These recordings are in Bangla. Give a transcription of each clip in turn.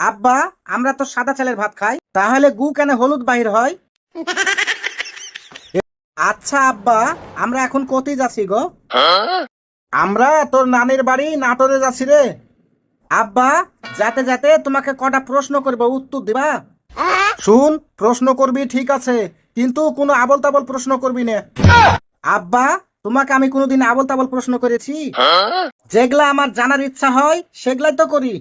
আব্বা, আমরা তো সাদা চালের ভাত খাই, তাহলে গু কেন হলুদ বাহির হয়? আচ্ছা আব্বা, আমরা এখন কোথায় যাচ্ছি গো? আমরা তোর নানির বাড়ি নাটোরে যাচ্ছি রে। আব্বা, যাতে যাতে তোমাকে কটা প্রশ্ন করবো, উত্তর দিবা? শুন, প্রশ্ন করবি ঠিক আছে, কিন্তু কোনো আবল তাবল প্রশ্ন করবি না। আব্বা, তোমাকে আমি কোনোদিন আবল তাবল প্রশ্ন করেছি? যেগুলা আমার জানার ইচ্ছা হয় সেগুলাই তো করি।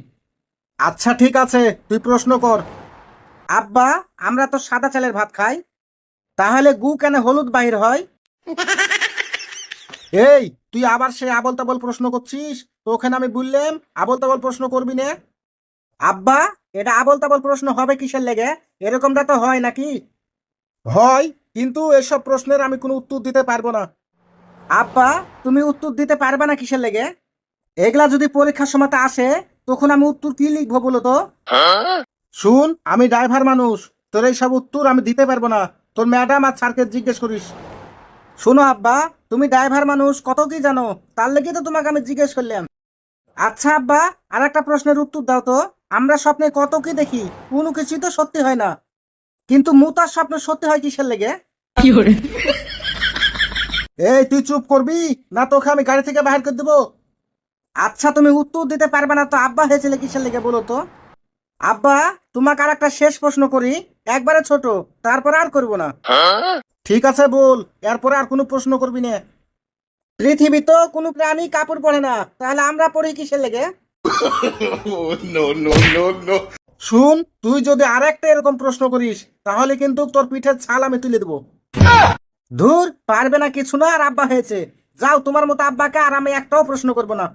আচ্ছা ঠিক আছে, তুই প্রশ্ন কর। আব্বা, আমরা তো সাদা চালের ভাত খাই, তাহলে গু কেন হলুদ বাহির হয়? এই, তুই আবার সে আবল তাবল প্রশ্ন করছিস? তো ওখানে আমি বললাম আবল তাবল প্রশ্ন করবি না। আব্বা, এটা আবল তাবল প্রশ্ন হবে কিসের লেগে? এরকমটা তো হয় নাকি? হয়, কিন্তু এসব প্রশ্নের আমি কোনো উত্তর দিতে পারবো না। আব্বা, তুমি উত্তর দিতে পারবে না কিসের লেগে? এগুলা যদি পরীক্ষার সময় আসে, তখন আমি উত্তর কি লিখবো বলো তো? শুন, আমি ড্রাইভার মানুষ, তোর এই সব উত্তর আমি দিতে পারবো না। তোর ম্যাডাম আর স্যারকে জিজ্ঞেস করিস। শোনো আব্বা, তুমি ড্রাইভার মানুষ, কত কি জানো, তার লেগে তো তোমাকে আমি জিজ্ঞেস করলাম। আচ্ছা আব্বা, আর একটা প্রশ্নের উত্তর দাও তো। আমরা স্বপ্নে কত কি দেখি, কোনো কিছুই তো সত্যি হয় না, কিন্তু মুতার স্বপ্ন সত্যি হয় কিসের লেগে? এই, তুই চুপ করবি না তোকে আমি গাড়ি থেকে বাহির করে দেবো। আচ্ছা, তুমি উত্তর দিতে পারবে না তো আব্বা হয়েছিল কিসের লেগে বলো তো? আব্বা, তোমাকে আর একটা শেষ প্রশ্ন করি, একবারে ছোট, তারপরে আর করবো না। ঠিক আছে বল, এরপরে আর কোনো প্রশ্ন করবি না। পৃথিবী তো কোনো প্রাণী কাপড় পরে না, তাহলে আমরা পরি কিসের লেগে? no, no, no, no. শুন, তুই যদি আর একটা এরকম প্রশ্ন করিস, তাহলে কিন্তু তোর পিঠের ছাল আমি তুলে দেবো। ধুর, পারবে না কিছু না, আর আব্বা হয়েছে। যাও, তোমার মতো আব্বাকে আর আমি একটাও প্রশ্ন করবো না।